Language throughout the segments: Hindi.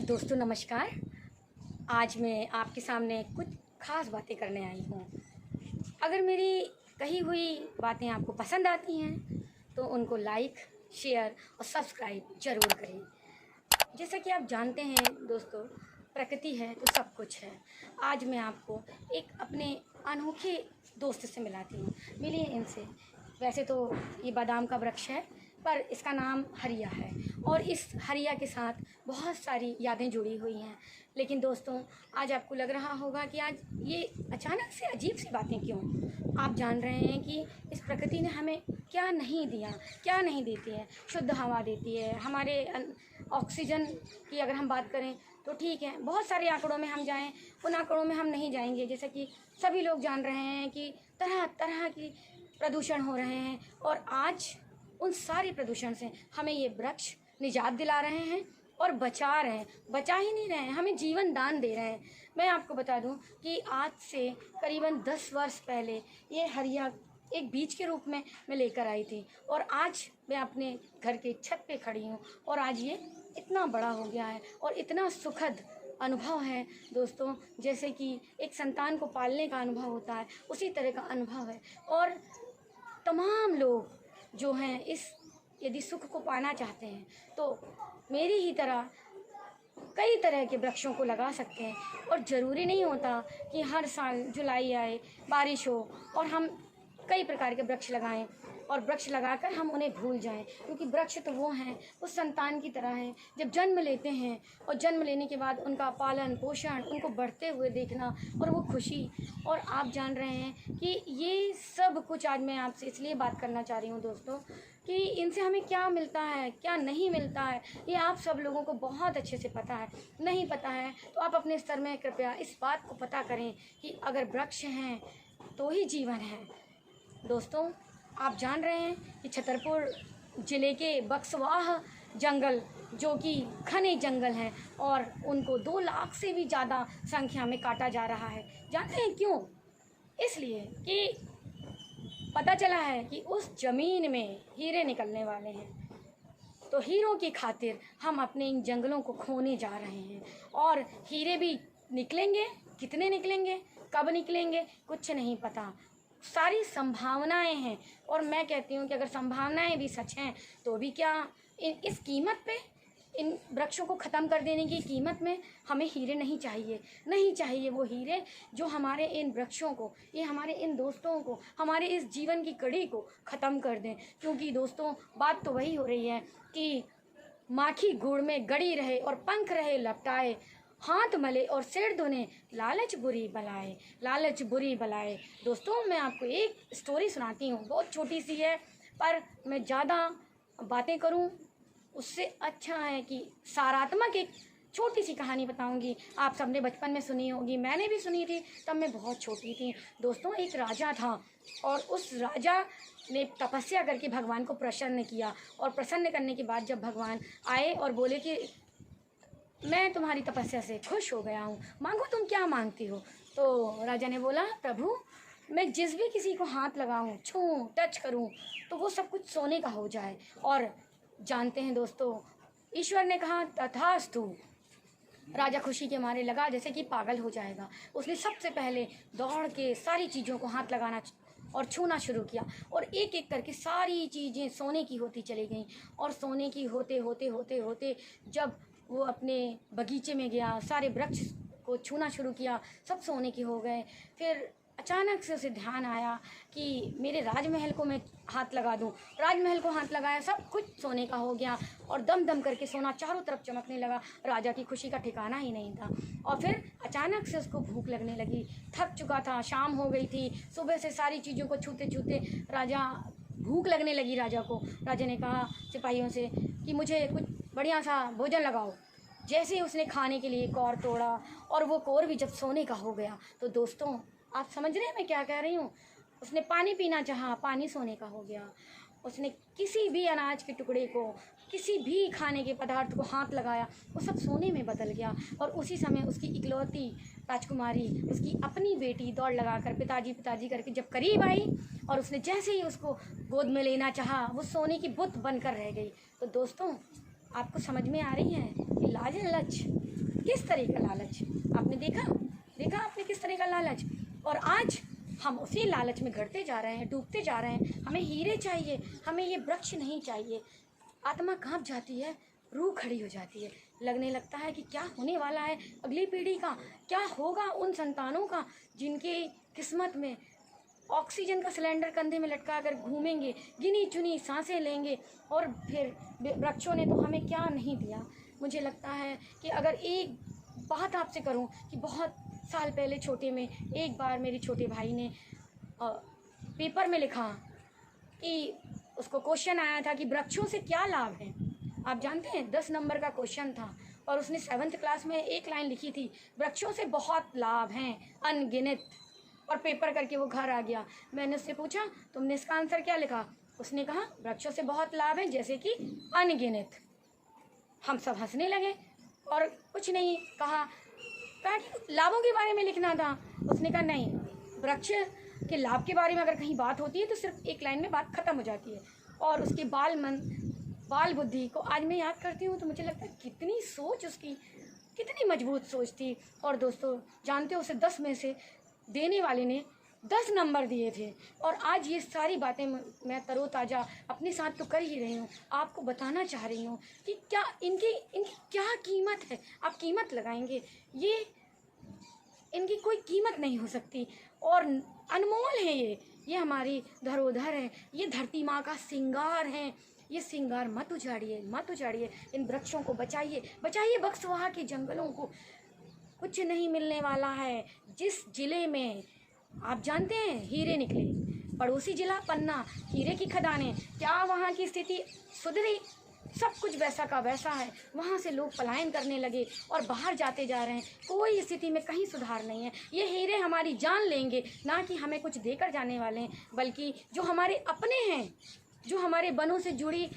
दोस्तों नमस्कार। आज मैं आपके सामने कुछ ख़ास बातें करने आई हूँ। अगर मेरी कही हुई बातें आपको पसंद आती हैं तो उनको लाइक, शेयर और सब्सक्राइब ज़रूर करें। जैसा कि आप जानते हैं दोस्तों, प्रकृति है तो सब कुछ है। आज मैं आपको एक अपने अनोखे दोस्त से मिलाती हूँ। मिलिए इनसे। वैसे तो ये बादाम का वृक्ष है पर इसका नाम हरिया है और इस हरिया के साथ बहुत सारी यादें जुड़ी हुई हैं। लेकिन दोस्तों, आज आपको लग रहा होगा कि आज ये अचानक से अजीब सी बातें क्यों। आप जान रहे हैं कि इस प्रकृति ने हमें क्या नहीं दिया, क्या नहीं देती है। शुद्ध हवा देती है, हमारे ऑक्सीजन की अगर हम बात करें तो ठीक है। बहुत सारे आंकड़ों में हम जाएं, उन आंकड़ों में हम नहीं जाएंगे। जैसे कि सभी लोग जान रहे हैं कि तरह तरह की प्रदूषण हो रहे हैं और आज उन सारे प्रदूषण से हमें ये वृक्ष निजात दिला रहे हैं और बचा रहे हैं। बचा ही नहीं रहे हैं, हमें जीवन दान दे रहे हैं। मैं आपको बता दूं कि आज से करीबन 10 वर्ष पहले ये हरिया एक बीज के रूप में मैं लेकर आई थी और आज मैं अपने घर के छत पे खड़ी हूँ और आज ये इतना बड़ा हो गया है और इतना सुखद अनुभव है दोस्तों। जैसे कि एक संतान को पालने का अनुभव होता है, उसी तरह का अनुभव है। और तमाम लोग जो हैं इस यदि सुख को पाना चाहते हैं तो मेरी ही तरह कई तरह के वृक्षों को लगा सकते हैं। और ज़रूरी नहीं होता कि हर साल जुलाई आए, बारिश हो और हम कई प्रकार के वृक्ष लगाएं और वृक्ष लगाकर हम उन्हें भूल जाएं। क्योंकि वृक्ष तो वो हैं, उस संतान की तरह हैं। जब जन्म लेते हैं और जन्म लेने के बाद उनका पालन पोषण, उनको बढ़ते हुए देखना और वो खुशी। और आप जान रहे हैं कि ये सब कुछ आज मैं आपसे इसलिए बात करना चाह रही हूँ दोस्तों कि इनसे हमें क्या मिलता है, क्या नहीं मिलता है, ये आप सब लोगों को बहुत अच्छे से पता है। नहीं पता है तो आप अपने स्तर में कृपया इस बात को पता करें कि अगर वृक्ष हैं तो ही जीवन है। दोस्तों, आप जान रहे हैं कि छतरपुर ज़िले के बक्सवाह जंगल, जो कि घने जंगल हैं और उनको 2 लाख से भी ज़्यादा संख्या में काटा जा रहा है। जानते हैं क्यों? इसलिए कि पता चला है कि उस ज़मीन में हीरे निकलने वाले हैं। तो हीरों की खातिर हम अपने इन जंगलों को खोने जा रहे हैं और हीरे भी निकलेंगे। कितने निकलेंगे, कब निकलेंगे, कुछ नहीं पता। सारी संभावनाएं हैं और मैं कहती हूँ कि अगर संभावनाएं भी सच हैं तो भी क्या इस कीमत पे, इन वृक्षों को ख़त्म कर देने की कीमत में हमें हीरे नहीं चाहिए। नहीं चाहिए वो हीरे जो हमारे इन वृक्षों को, ये हमारे इन दोस्तों को, हमारे इस जीवन की कड़ी को ख़त्म कर दें। क्योंकि दोस्तों, बात तो वही हो रही है कि माखी गुड़ में गड़ी रहे और पंख रहे लपटाए, हाथ मले और सिर धुने, लालच बुरी बलाए, लालच बुरी बलाए। दोस्तों, मैं आपको एक स्टोरी सुनाती हूँ, बहुत छोटी सी है पर मैं ज़्यादा बातें करूँ उससे अच्छा है कि सारात्मक एक छोटी सी कहानी बताऊंगी। आप सबने बचपन में सुनी होगी, मैंने भी सुनी थी, तब मैं बहुत छोटी थी। दोस्तों, एक राजा था और उस राजा ने तपस्या करके भगवान को प्रसन्न किया और प्रसन्न करने के बाद जब भगवान आए और बोले कि मैं तुम्हारी तपस्या से खुश हो गया हूँ, मांगो तुम क्या मांगती हो। तो राजा ने बोला, प्रभु मैं जिस भी किसी को हाथ लगाऊं, छूं, टच करूं तो वो सब कुछ सोने का हो जाए। और जानते हैं दोस्तों, ईश्वर ने कहा तथास्तु। राजा खुशी के मारे लगा जैसे कि पागल हो जाएगा। उसने सबसे पहले दौड़ के सारी चीज़ों को हाथ लगाना और छूना शुरू किया और एक एक करके सारी चीज़ें सोने की होती चली गईं। और सोने की होते होते होते होते जब वो अपने बगीचे में गया, सारे वृक्ष को छूना शुरू किया, सब सोने के हो गए। फिर अचानक से उसे ध्यान आया कि मेरे राजमहल को मैं हाथ लगा दूं। राजमहल को हाथ लगाया, सब कुछ सोने का हो गया और दम दम करके सोना चारों तरफ चमकने लगा। राजा की खुशी का ठिकाना ही नहीं था। और फिर अचानक से उसको भूख लगने लगी, थक चुका था, शाम हो गई थी। सुबह से सारी चीज़ों को छूते छूते राजा भूख लगने लगी राजा को। राजा ने कहा सिपाहियों से कि मुझे कुछ बढ़िया सा भोजन लगाओ। जैसे ही उसने खाने के लिए कौर तोड़ा और वो कौर भी जब सोने का हो गया तो दोस्तों, आप समझ रहे हैं मैं क्या कह रही हूँ। उसने पानी पीना चाहा, पानी सोने का हो गया। उसने किसी भी अनाज के टुकड़े को, किसी भी खाने के पदार्थ को हाथ लगाया, वो सब सोने में बदल गया। और उसी समय उसकी इकलौती राजकुमारी, उसकी अपनी बेटी दौड़ लगाकर पिताजी पिताजी करके जब करीब आई और उसने जैसे ही उसको गोद में लेना चाहा, वो सोने की बुत बनकर रह गई। तो दोस्तों, आपको समझ में आ रही है कि लाज लच किस तरह का लालच, आपने देखा आपने किस तरह का लालच। और आज हम उसी लालच में घड़ते जा रहे हैं, डूबते जा रहे हैं। हमें हीरे चाहिए, हमें ये वृक्ष नहीं चाहिए। आत्मा कांप जाती है, रूह खड़ी हो जाती है। लगने लगता है कि क्या होने वाला है अगली पीढ़ी का, क्या होगा उन संतानों का जिनकी किस्मत में ऑक्सीजन का सिलेंडर कंधे में लटका कर घूमेंगे, गिनी चुनी सांसें लेंगे। और फिर वृक्षों ने तो हमें क्या नहीं दिया। मुझे लगता है कि अगर एक बात आपसे करूं कि बहुत साल पहले छोटे में एक बार मेरे छोटे भाई ने पेपर में लिखा कि उसको क्वेश्चन आया था कि वृक्षों से क्या लाभ है। आप जानते हैं 10 नंबर का क्वेश्चन था और उसने 7th क्लास में एक लाइन लिखी थी, वृक्षों से बहुत लाभ हैं अनगिनत, और पेपर करके वो घर आ गया। मैंने उससे पूछा तुमने इसका आंसर क्या लिखा। उसने कहा वृक्षों से बहुत लाभ हैं जैसे कि अनगिनत। हम सब हंसने लगे और कुछ नहीं कहा कि लाभों के बारे में लिखना था। उसने कहा नहीं, वृक्ष के लाभ के बारे में अगर कहीं बात होती है तो सिर्फ एक लाइन में बात ख़त्म हो जाती है। और उसके बाल बुद्धि को आज मैं याद करती हूँ तो मुझे लगता है कितनी सोच उसकी, कितनी मजबूत सोच थी। और दोस्तों जानते हो उसे 10 में से देने वाले ने 10 नंबर दिए थे। और आज ये सारी बातें मैं तरोताज़ा अपने साथ तो कर ही रही हूँ, आपको बताना चाह रही हूँ कि क्या इनकी क्या कीमत है। आप कीमत लगाएंगे, ये इनकी कोई कीमत नहीं हो सकती और अनमोल है। ये हमारी धरोहर है, ये धरती माँ का श्रृंगार है। ये श्रृंगार मत उजाड़िए, इन वृक्षों को बचाइए बक्सवाहा के जंगलों को। कुछ नहीं मिलने वाला है। जिस जिले में आप जानते हैं हीरे निकले, पड़ोसी जिला पन्ना, हीरे की खदानें, क्या वहाँ की स्थिति सुधरी? सब कुछ वैसा का वैसा है। वहाँ से लोग पलायन करने लगे और बाहर जाते जा रहे हैं। कोई स्थिति में कहीं सुधार नहीं है। ये हीरे हमारी जान लेंगे, ना कि हमें कुछ देकर जाने वाले हैं, बल्कि जो हमारे अपने हैं, जो हमारे वनों से जुड़ी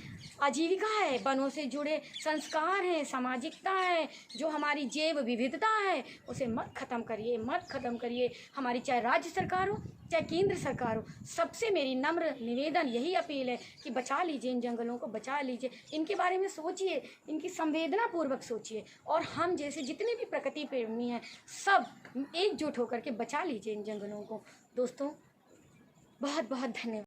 आजीविका है, वनों से जुड़े संस्कार हैं, सामाजिकता है, जो हमारी जैव विविधता है, उसे मत ख़त्म करिए। हमारी चाहे राज्य सरकार हो चाहे केंद्र सरकार हो, सबसे मेरी नम्र निवेदन यही अपील है कि बचा लीजिए, इन जंगलों को बचा लीजिए। इनके बारे में सोचिए, इनकी संवेदना पूर्वक सोचिए। और हम जैसे जितने भी प्रकृति प्रेमी हैं सब एकजुट होकर के बचा लीजिए इन जंगलों को। दोस्तों बहुत बहुत धन्यवाद।